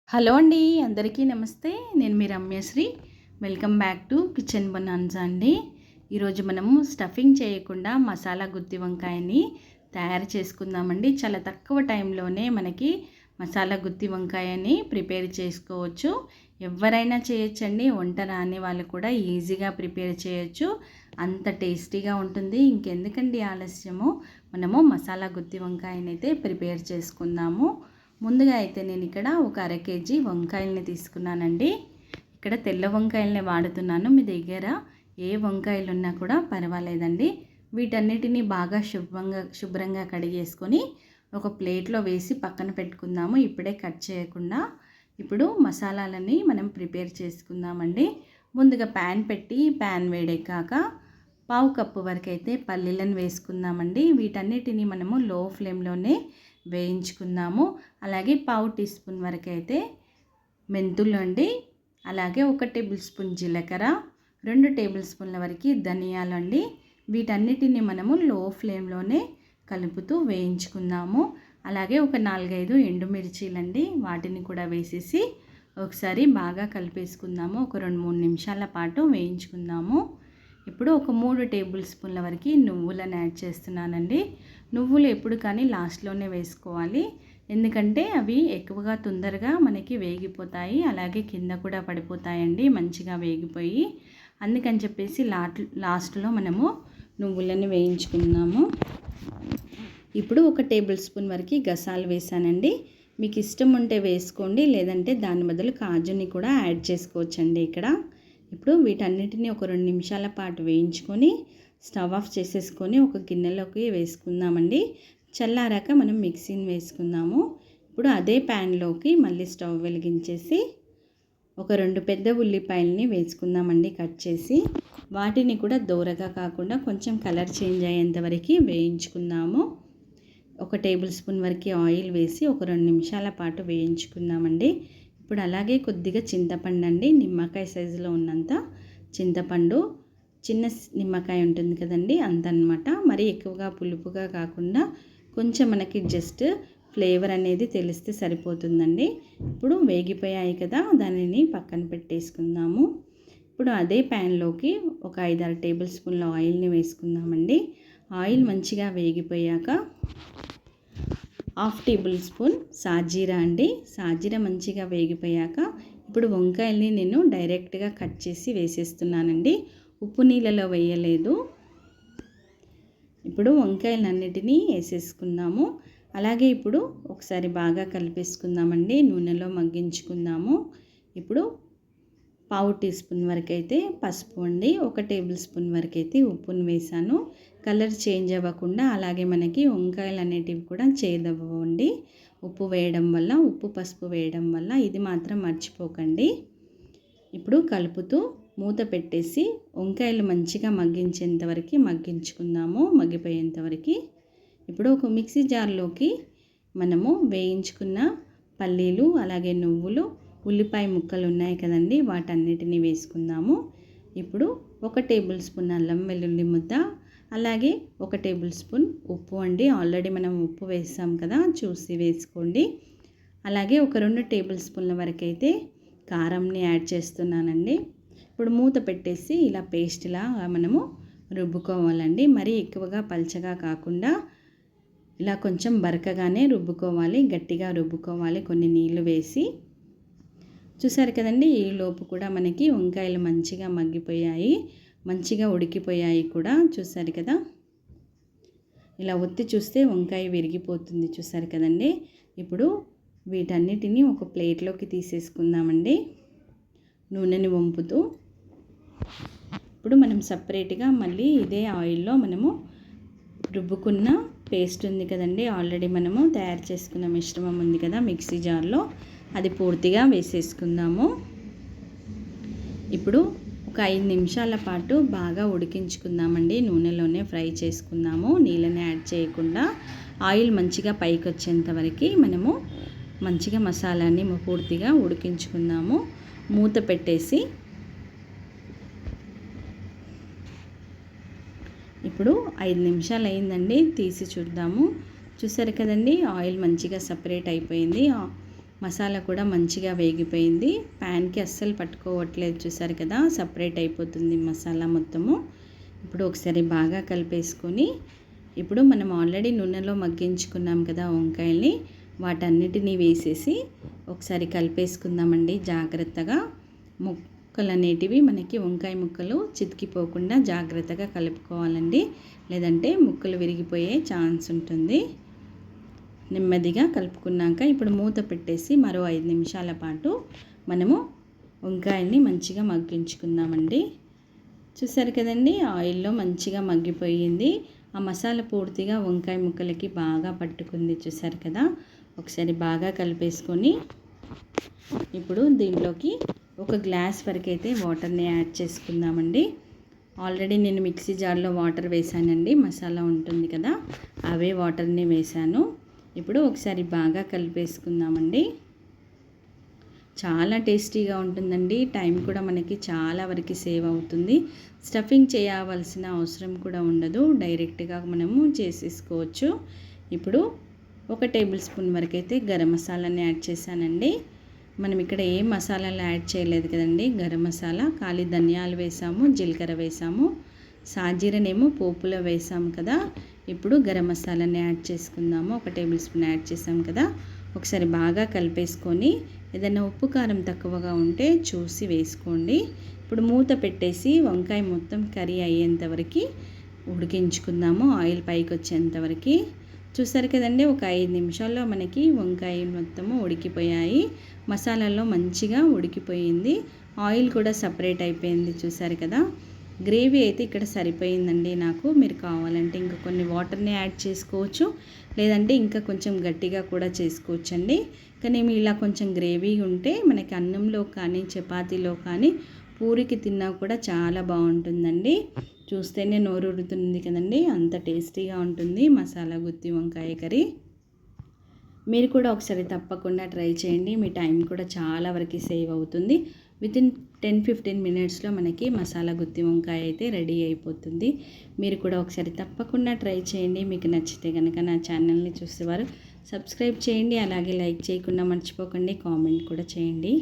Hello అండి, అందరికీ నమస్తే. నేను మీ Ramyasri. Welcome back to kitchen bonanza అండి. ఈరోజు మనము స్టఫింగ్ చేయకుండా మసాలా గుత్తి వంకాయని తయారు చేసుకుందామండి. చాలా తక్కువ టైంలోనే మనకి మసాలా గుత్తి వంకాయని ప్రిపేర్ చేసుకోవచ్చు. ఎవరైనా చేయొచ్చండి. వంట రాని వాళ్ళు కూడా ఈజీగా ప్రిపేర్ చేయొచ్చు. అంత టేస్టీగా ఉంటుంది. ఇంకెందుకండి ఆలస్యము, మనము మసాలా గుత్తి వంకాయని అయితే ప్రిపేర్ చేసుకుందాము. ముందుగా అయితే నేను ఇక్కడ ఒక అర కేజీ వంకాయల్ని తీసుకున్నానండి. ఇక్కడ తెల్ల వంకాయల్ని వాడుతున్నాను. మీ దగ్గర ఏ వంకాయలు ఉన్నా కూడా పర్వాలేదండి. వీటన్నిటిని బాగా శుభ్రంగా కడిగేసుకొని ఒక ప్లేట్లో వేసి పక్కన పెట్టుకుందాము. ఇప్పుడే కట్ చేయకుండా. ఇప్పుడు మసాలాలని మనం ప్రిపేర్ చేసుకుందామండి. ముందుగా ప్యాన్ పెట్టి ప్యాన్ వేడెక్కాక పావు కప్పు వరకు అయితే పల్లీలను వేసుకుందామండి. వీటన్నిటిని మనము లో ఫ్లేమ్లోనే వేయించుకుందాము. అలాగే పావు టీ స్పూన్ వరకు అయితే మెంతులు అండి. అలాగే 1 టేబుల్ స్పూన్ జీలకర్ర, 2 టేబుల్ స్పూన్ల వరకు ధనియాలు అండి. వీటన్నిటిని మనము లో ఫ్లేమ్లోనే కలుపుతూ వేయించుకుందాము. అలాగే ఒక 4-5 ఎండుమిర్చీలండి, వాటిని కూడా వేసేసి ఒకసారి బాగా కలిపేసుకుందాము. ఒక 2-3 నిమిషాల పాటు వేయించుకుందాము. ఇప్పుడు ఒక 3 టేబుల్ స్పూన్ల వరకు నువ్వులను యాడ్ చేస్తున్నానండి. నువ్వులు ఎప్పుడు కానీ లాస్ట్లోనే వేసుకోవాలి. ఎందుకంటే అవి ఎక్కువగా తొందరగా మనకి వేగిపోతాయి. అలాగే కింద కూడా పడిపోతాయండి మంచిగా వేగిపోయి. అందుకని చెప్పేసి లాస్ట్లో మనము నువ్వులను వేయించుకున్నాము. ఇప్పుడు 1 టేబుల్ స్పూన్ వరకు గసాలు వేసానండి. మీకు ఇష్టం ఉంటే వేసుకోండి, లేదంటే దాని బదులు కాజుని కూడా యాడ్ చేసుకోవచ్చండి ఇక్కడ. ఇప్పుడు వీటన్నిటిని ఒక 2 నిమిషాల పాటు వేయించుకొని స్టవ్ ఆఫ్ చేసేసుకొని ఒక గిన్నెలోకి వేసుకుందామండి. చల్లారాక మనం మిక్సీని వేసుకుందాము. ఇప్పుడు అదే ప్యాన్లోకి మళ్ళీ స్టవ్ వెలిగించేసి ఒక 2 పెద్ద ఉల్లిపాయలని వేసుకుందామండి కట్ చేసి. వాటిని కూడా దూరగా కాకుండా కొంచెం కలర్ చేంజ్ అయ్యేంత వరకు వేయించుకుందాము. 1 టేబుల్ స్పూన్ వరకు ఆయిల్ వేసి ఒక 2 నిమిషాల పాటు వేయించుకుందామండి. ఇప్పుడు అలాగే కొద్దిగా చింతపండు అండి, నిమ్మకాయ సైజులో ఉన్నంత చింతపండు, చిన్న నిమ్మకాయ ఉంటుంది కదండి అంత అన్నమాట. మరి ఎక్కువగా పులుపుగా కాకుండా కొంచెం మనకి జస్ట్ ఫ్లేవర్ అనేది తెలిస్తే సరిపోతుందండి. ఇప్పుడు వేగిపోయాయి కదా, దానిని పక్కన పెట్టేసుకుందాము. ఇప్పుడు అదే ప్యాన్లోకి ఒక 5-6 టేబుల్ స్పూన్ల ఆయిల్ని వేసుకుందామండి. ఆయిల్ మంచిగా వేగిపోయాక 1/2 టేబుల్ స్పూన్ సాజీరా అండి. సాజీరా మంచిగా వేగిపోయాక ఇప్పుడు వంకాయల్ని నేను డైరెక్ట్గా కట్ చేసి వేసేస్తున్నానండి. ఉప్పు నీళ్ళలో వేయలేదు. ఇప్పుడు వంకాయలన్నిటినీ వేసేసుకుందాము. అలాగే ఇప్పుడు ఒకసారి బాగా కలిపేసుకుందామండి. నూనెలో మగ్గించుకుందాము. ఇప్పుడు పావు టీ స్పూన్ వరకు అయితే పసుపు అండి, 1 టేబుల్ స్పూన్ వరకు అయితే ఉప్పును వేసాను. కలర్ చేంజ్ అవ్వకుండా, అలాగే మనకి వంకాయలు అనేటివి కూడా చేదవ్వండి ఉప్పు వేయడం వల్ల, ఉప్పు పసుపు వేయడం వల్ల. ఇది మాత్రం మర్చిపోకండి. ఇప్పుడు కలుపుతూ మూత పెట్టేసి వంకాయలు మంచిగా మగ్గించేంత వరకు మగ్గించుకుందాము, మగ్గిపోయేంత వరకు. ఇప్పుడు ఒక మిక్సీ జార్లోకి మనము వేయించుకున్న పల్లీలు, అలాగే నువ్వులు, ఉల్లిపాయ ముక్కలు ఉన్నాయి కదండి, వాటన్నిటిని వేసుకుందాము. ఇప్పుడు 1 టేబుల్ స్పూన్ అల్లం వెల్లుల్లి ముద్ద, అలాగే 1 టేబుల్ స్పూన్ ఉప్పు అండి. ఆల్రెడీ మనం ఉప్పు వేసాం కదా, చూసి వేసుకోండి. అలాగే ఒక 2 టేబుల్ స్పూన్ల వరకు అయితే కారంని యాడ్ చేస్తున్నానండి. ఇప్పుడు మూత పెట్టేసి ఇలా పేస్ట్లా మనము రుబ్బుకోవాలండి. మరీ ఎక్కువగా పల్చగా కాకుండా ఇలా కొంచెం బరకగానే రుబ్బుకోవాలి, గట్టిగా రుబ్బుకోవాలి కొన్ని నీళ్లు వేసి. చూసారు కదండి, ఈ లోపు కూడా మనకి వంకాయలు మంచిగా మగ్గిపోయాయి, మంచిగా ఉడికిపోయాయి కూడా. చూసారు కదా, ఇలా ఒత్తి చూస్తే వంకాయ విరిగిపోతుంది. చూసారు కదండి. ఇప్పుడు వీటన్నిటిని ఒక ప్లేట్లోకి తీసేసుకుందామండి, నూనెని వంపుతూ. ఇప్పుడు మనం సపరేట్గా మళ్ళీ ఇదే ఆయిల్లో మనము రుబ్బుకున్న పేస్ట్ ఉంది కదండి, ఆల్రెడీ మనము తయారు చేసుకున్న మిశ్రమం ఉంది కదా మిక్సీ జార్లో, అది పూర్తిగా వేసేసుకుందాము. ఇప్పుడు ఒక 5 నిమిషాల పాటు బాగా ఉడికించుకుందామండి. నూనెలోనే ఫ్రై చేసుకుందాము, నీళ్ళని యాడ్ చేయకుండా. ఆయిల్ మంచిగా పైకి వచ్చేంత వరకు మనము మంచిగా మసాలాని పూర్తిగా ఉడికించుకుందాము. మూత పెట్టేసి ఇప్పుడు 5 నిమిషాలు అయిందండి, తీసి చూద్దాము. చూసారు కదండి, ఆయిల్ మంచిగా సపరేట్ అయిపోయింది. మసాలా కూడా మంచిగా వేగిపోయింది. ప్యాన్కి అస్సలు పట్టుకోవట్లేదు, చూసారు కదా, సపరేట్ అయిపోతుంది మసాలా మొత్తము. ఇప్పుడు ఒకసారి బాగా కలిపేసుకొని ఇప్పుడు మనం ఆల్రెడీ నూనెలో మగ్గించుకున్నాం కదా వంకాయల్ని, వాటన్నిటినీ వేసేసి ఒకసారి కలిపేసుకుందామండి జాగ్రత్తగా. ముక్కలు అనేటివి మనకి వంకాయ ముక్కలు చితికిపోకుండా జాగ్రత్తగా కలుపుకోవాలండి, లేదంటే ముక్కలు విరిగిపోయే ఛాన్స్ ఉంటుంది. నెమ్మదిగా కలుపుకున్నాక ఇప్పుడు మూత పెట్టేసి మరో 5 నిమిషాల పాటు మనము వంకాయల్ని మంచిగా మగ్గించుకుందామండి. చూసారు కదండి, ఆయిల్లో మంచిగా మగ్గిపోయింది. ఆ మసాలా పూర్తిగా వంకాయ ముక్కలకి బాగా పట్టుకుంది, చూసారు కదా. ఒకసారి బాగా కలిపేసుకొని ఇప్పుడు దీంట్లోకి 1 గ్లాస్ వరకు అయితే వాటర్ని యాడ్ చేసుకుందామండి. ఆల్రెడీ నేను మిక్సీ జార్లో వాటర్ వేసానండి, మసాలా ఉంటుంది కదా, అవే వాటర్ని వేసాను. ఇప్పుడు ఒకసారి బాగా కలిపేసుకుందామండి. చాలా టేస్టీగా ఉంటుందండి, టైం కూడా మనకి చాలా వరకు సేవ్ అవుతుంది. స్టఫింగ్ చేయవలసిన అవసరం కూడా ఉండదు, డైరెక్ట్గా మనము చేసేసుకోవచ్చు. ఇప్పుడు 1 టేబుల్ స్పూన్ వరకు అయితే గరం మసాలాని యాడ్ చేశానండి. మనం ఇక్కడ ఏ మసాలాలు యాడ్ చేయలేదు కదండి, గరం మసాలా ఖాళీ ధనియాలు వేసాము, జీలకర్ర వేసాము, సాజీరనేమో పోపులో వేసాము కదా. ఇప్పుడు గరం మసాలాని యాడ్ చేసుకుందాము. 1 టేబుల్ స్పూన్ యాడ్ చేసాం కదా. ఒకసారి బాగా కలిపేసుకొని ఏదైనా ఉప్పు కారం తక్కువగా ఉంటే చూసి వేసుకోండి. ఇప్పుడు మూత పెట్టేసి వంకాయ మొత్తం కర్రీ అయ్యేంతవరకు ఉడికించుకుందాము, ఆయిల్ పైకి వచ్చేంతవరకు. చూసారు కదండి, ఒక 5 నిమిషాల్లో మనకి వంకాయ మొత్తము ఉడికిపోయాయి, మసాలాలో మంచిగా ఉడికిపోయింది, ఆయిల్ కూడా సపరేట్ అయిపోయింది, చూసారు కదా. గ్రేవీ అయితే ఇక్కడ సరిపోయిందండి నాకు. మీరు కావాలంటే ఇంకా కొన్ని వాటర్ని యాడ్ చేసుకోవచ్చు, లేదంటే ఇంకా కొంచెం గట్టిగా కూడా చేసుకోవచ్చండి. కానీ ఇలా కొంచెం గ్రేవీ ఉంటే మనకి అన్నంలో కానీ చపాతీలో కానీ పూరికి తిన్నా కూడా చాలా బాగుంటుందండి. చూస్తేనే నోరూరుతుంది కదండి, అంత టేస్టీగా ఉంటుంది మసాలా గుత్తి వంకాయ కర్రీ. మీరు కూడా ఒకసారి తప్పకుండా ట్రై చేయండి, మీ టైం కూడా చాలా వరకు సేవ్ అవుతుంది. వితిన్ 10-15 మినిట్స్లో మనకి మసాలా గుత్తి వంకాయ అయితే రెడీ అయిపోతుంది. మీరు కూడా ఒకసారి తప్పకుండా ట్రై చేయండి. మీకు నచ్చితే కనుక నా ఛానల్ని చూసేవారు సబ్స్క్రైబ్ చేయండి, అలాగే లైక్ చేయకుండా మర్చిపోకండి, కామెంట్ కూడా చేయండి.